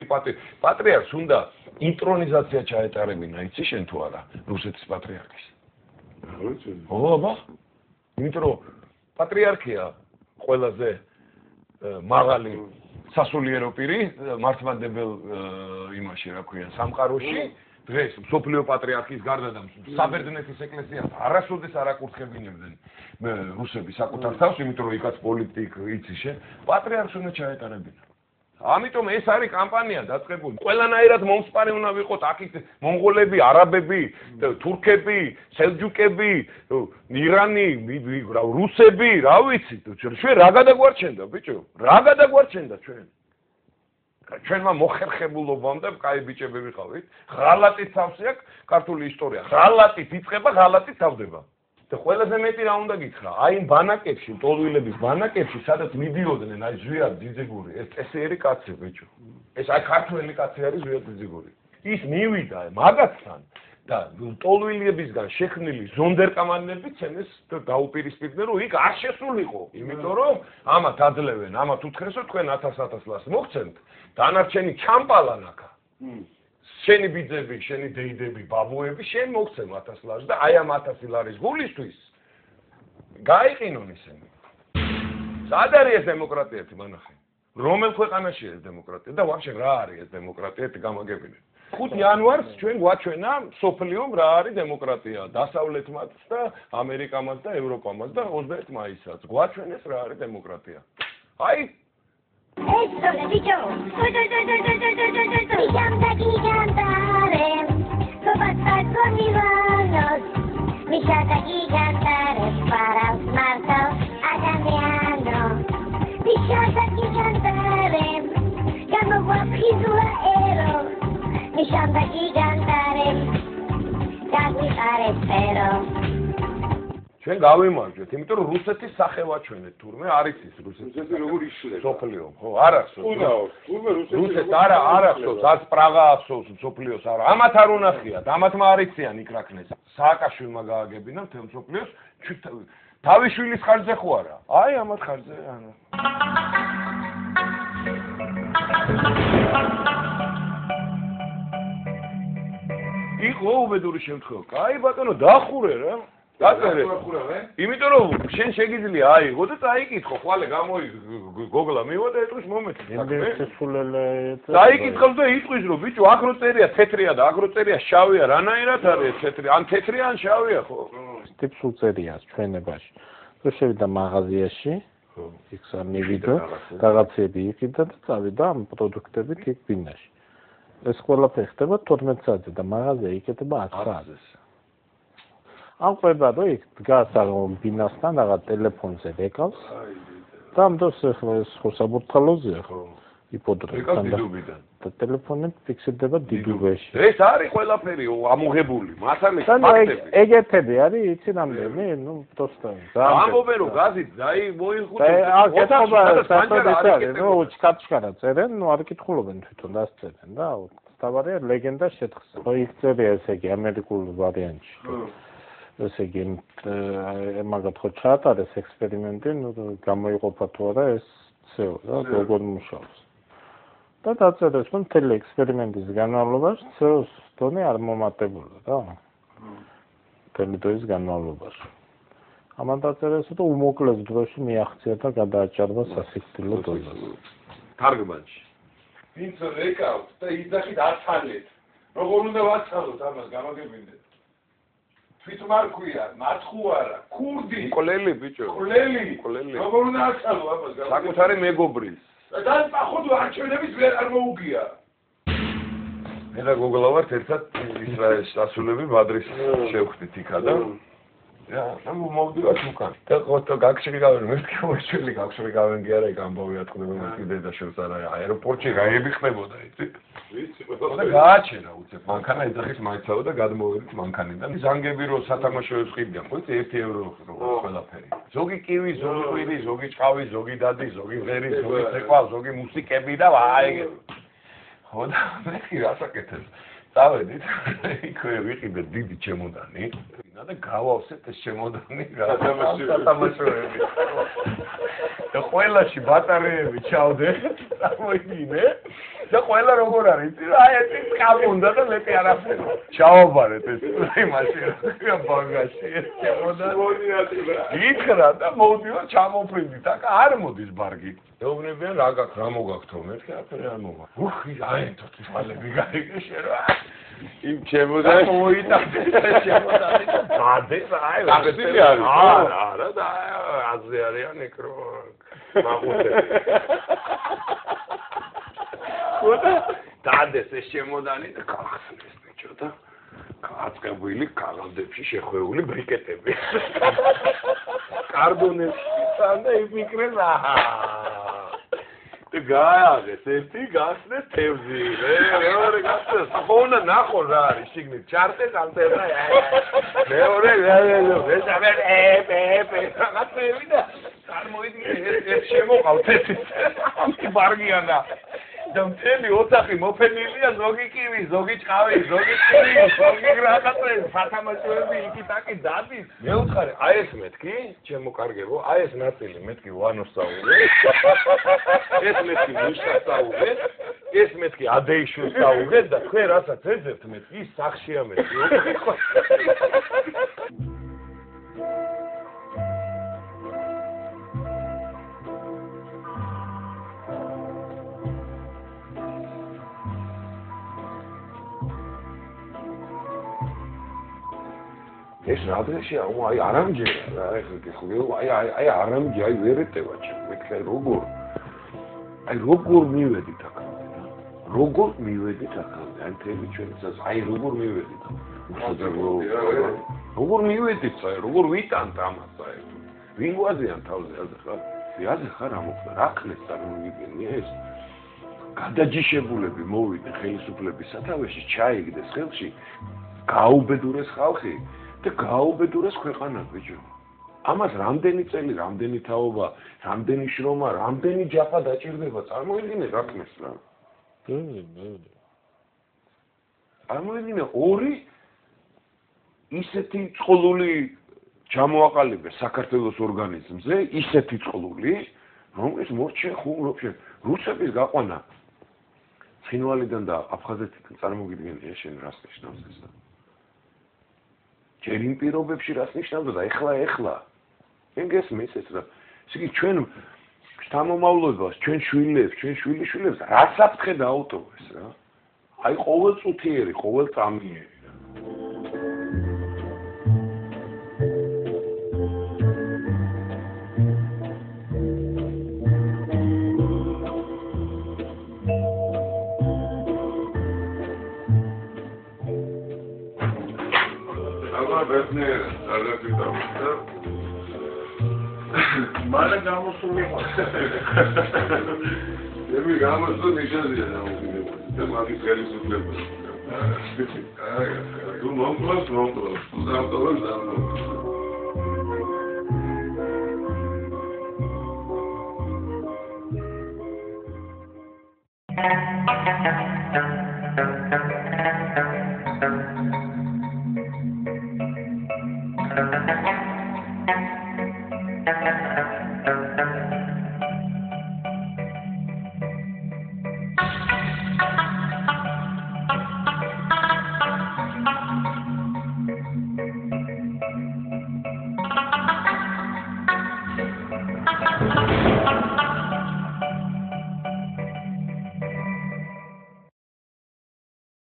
პატრიარქს უნდა ინტრონიზაცია ჩაეტარებინა, იცი შენ თუ არა, რუსეთის პატრიარქის. ო, აბა. იმიტომ რომ პატრიარქია ყველაზე მაღალი სასულიერო პირი მართლმადიდებელ იმაში, რა ქვია, სამყაროში. დღეს მსოფლიო პატრიარქის გარდა და საბერძნეთის ეკლესიას არასოდეს არ აკურთხებინებდნენ რუსები საკუთარ თავს, იმიტომ რომ იქაც პოლიტიკა იცი შენ, პატრიარქს უნდა ჩაეტარებინა. ამიტომ ეს არის კამპანია დაწყებული. ყველანაირად მომსპარი უნდა ვიყოთ აქ მონღოლები, არაბები, თურქები, სელჯუკები, ირანი, რუსები, რა ვიცი, ჩვენ რა გადაგვარჩენდა, ბიჭო? რა გადაგვარჩენდა ჩვენ? ჩვენმა მოხერხებულობამდე კაი ბიჭები ვიყავით. ღალატით თავს აქვს ქართული ისტორია. ღალატით იწყება, ღალატით თავდება. და ყველაზე მეტი რა უნდა გითხრა? აი იმ ბანაკებში, ტოლვილების ბანაკებში, სადაც მიდიოდნენ აი ზვიად ძიძიგური, ეს წესიერი კაცი ბიჭო. ეს აი ქართველი კაცი არის ზვიად ძიძიგური. ის მივიდა მაგაცთან და ტოლვილებისგან შექმნილი ზონდერკამანები ცენეს დაუპირისპირდნენ, რომ იქ არ შესულიყო, იმიტომ რომ ამათ აძლევენ, ამათ უთხრესო თქვენ 1000 ლარს მოგცემთ, დანარჩენი ჩამპალან აქა. შენი ბიძები, შენი დეიდები, ბაბუები, შენ მოგცემ 1000 ლარს და აი ამ 1000 ლარის გულისთვის გაიყინონ ისინი. სად არის ეს დემოკრატია, მანახე? რომელ ქვეყანაშია ეს დემოკრატია და ვაფშე რა არის ეს დემოკრატია, გამაგებინეთ. 5 იანვარს ჩვენ გვაჩვენა სოფლიომ რა არის დემოკრატია, დასავლეთმაც და ამერიკამაც და ევროპამაც და 21 მაისსაც გვაჩვენეს რა არის დემოკრატია. აი ჩვენ გავიმარჯვეთ, იმიტომ რომ რუსეთის სახე ვაჩვენეთ თურმე არის ის რუსეთი როგორ იშლება სოფლიო, ხო, არ ახსოვს. რუსეთს არა ახსოვს, არც პრაღა ახსოვს სოფლიოს არა. ამათ არ უნახიათ, ამათმა არ იციან იქ რაკნეს. სააკაშვილმა გააგებინა მთელ სოფლიოს, თავის შვილის ხარჯზე ხო არა? აი ამათ ხარჯზე, ანუ. იყო უბედური შემთხვევა. კაი ბატონო, დახურე რა. დაწერე. იმიტომ რომ შენ შეგიძლია აიღო და წაიკითხო, ხვალე გოგლა მივა და ეტყვის მომეც. წაიკითხო და იტყვის რომ ბიჭო, აქ რო წერია თეთრია და აქ რო წერია შავია, რანაირად არის თეთრი? ან თეთრია, ან შავია ხო? ტიპს უწერია ჩვენებაში. თუ შევიდა მაღაზიაში, იქ სამივიდა, რაღაცები იქიდა და წავიდა ამ პროდუქტებით იქ ბინაში. ეს ყველაფერი ხდება 12 საათზე და მაღაზია იქნება 10 საათზე. ამ ყვება რომ იქ დგას ბინასთან რაღაც ტელეფონზე ეკავს და ამ დროს ეს ხო საბურთალოზეა ხო იპოდრებთან და ტელეფონი ფიქსირდება დიდუბეში. ეს არის ყველაფერი ამოღებული, მასალე ფაქტები. ეგეთები არის იცი რამდენი, ნუ პროსტა. ამბობენ რომ გაზით დაი მოიხუტე. ნუ ჩკატჩკარა წერენ, ნუ არ კითხულობენ თვითონ დასწერენ და თავარია ლეგენდა შეთხსა. ხო იქ წერია ესე იგი ამერიკულ ვარიანტში. ესე იგი მაგათ ხო ჩაატარეს ექსპერიმენტი, ნუ გამოიყოფა თუ არა ეს CO და როგორ მუშაობს. და დაწერეს რომ მთელი ექსპერიმენტის განმავლობაში CO-ს დონე არ მომატებულა რა. მთელი დროის განმავლობაში. ამან დაწერეს რომ უმოკლეს დროში მიაღწია და გადააჭარბა სასიკვდილო დოზას. თარგმანში. ვინც ეკავთ და იძახით აცალეთ. როგორ უნდა ვაცხალოთ ამას გამაგებინეთ. თვითმარქვია, მარცხუ არა, ქურდი. მკვლელი ბიჭო. მკვლელი. როგორ უნდა აცალო ამას გამაგებინეთ. საკუთარი მეგობრის. და ახოდო არჩევნების ვერ არ მოუგია. მე და გოგლა ვართ ერთად ისრაელის დასულები ბადრის შევხვდით იქა და ამ მოვდივართ უკან. და ხოთო გაქშრი გავენ, მეთქი მოიშველი გაქშრი გავენ კი არა იქ ამბავი ატყდება მეთქი და შევს არა აეროპორტში გაები ხდებოდა იცი. ვიცი ყველა. და გააჩერა უცებ მანქანა ეძახის მაიცაო და გადმოვედით მანქანიდან. ზანგები რო სათამაშოებს ყიდიან, ხო იცი 1 ევრო ყველაფერი. ზოგი კივი, ზოგი ყვირი, ზოგი ჭყავი, ზოგი დადი, ზოგი ღერი, ზოგი ცეკვა, ზოგი მუსიკები და აი ხო და მეთქი რასაკეთებს. დავედით, იქვე ვიყიდე დიდი ჩემოდანი და გავავსეთ ეს ჩემოდანი სათამაშოები. და ყველაში ბატარეები ჩავდე, წარმოიდგინე. და ყველა როგორ არის, აი ეს კაბუნდა და მეტი არაფერი. ჩავაბარეთ ეს იმაში, ბაგაჟში ეს ჩემოდანი. ითხრა და მოვდიო ჩამოფრინდით, აკა არ მოდის ბარგი. ეუბნებიან რა გაქვს, რა მოგაქვს თო, მეთქე აფერი არ მოგა. უხი, აი თოთვალები გაიგე შენ რა. იმ ჩემოდანი მოიტანე ჩემოდანი და გადეს აი ახსილი არის. არა და აზე არიან ეკრო. მაგუთე. დადეს ეს შემოდანი და გახსნეს ბიჭო და გააწყებული კაღალდებში შეხვეული ბრიკეტები. კარდონებში და იმიკრეს და გააღეს ერთი გახსნეს თევზი. მეორე გახსნეს ხონა ნახო რა არის შიგნით ჩარტეს ალტერნა. მეორე ეს რაღაცები და წარმოიდგინე ეს შემოყავთ ეს ბარგიანა. და მთელი ოთახი მოფენილია ზოგი კივი, ზოგი ჭყავი, ზოგი კივი, ზოგი რაღაცები, სათამაშოები იქით-აქი დადის. მე უთხარი, აი ეს მეთქი, ჩემო კარგებო, აი ეს ნაწილი მეთქი ვანოსწავლე. ეს მეთქი მუშასწავლე, ეს მეთქი ადეიშვილსწავლე და თქვენ რასაც ეძებთ მეთქი, ის სახშია მეთქი. ეს რა დღეშია, აი არამჯერა, აი არამჯი, აი ვერ ეტევა ჩემ, მეთქი როგორ? აი როგორ მივედით აქამდე რა? როგორ მივედით აქამდე? აი თემი ჩვენსაც, აი როგორ მივედით? როგორ მივედით საერთოდ? როგორ ვიტანთ ამას საერთოდ? ვინ ვაზიან თავზე ახლა? ვიაზე ხარ ამოხდა, რა ხნეს წარმოვიდგენი ეს? გადაჯიშებულები მოვიდნენ ხელისუფლების სათავეში, ჩაიგდეს ხელში, გაუბედურეს ხალხი. და გააუბედურეს ქვეყანა ბიჭო. ამას რამდენი წელი, რამდენი თაობა, რამდენი შრომა, რამდენი ჯაფა დაჭირდება, წარმოიდგინე რა ხმეს რა. წარმოიდგინე ორი ისეთი წყლული ჩამოაყალიბეს საქართველოს ორგანიზმზე, ისეთი წყლული, რომელიც მორჩე ხულობშე რუსების გაყვანა ცხინვალიდან და აფხაზეთიდან წარმოგიდგენია შენ რას ნიშნავს ეს და ჯერ იმ პირობებში რას ნიშნავდა და ეხლა შენ გესმის ეს რა ისე კი ჩვენ შთამომავლობას ჩვენ შვილიშვილებს რა საფრთხე დაუტოვეს რა აი ყოველ წუთიერი ყოველ წამიერი Mana გამოსული ხარ. მე გამოსული ნიჟაზია და მაგის ხელისუფლება. აი, თუ მომკლავს, თუ დავტოვებ,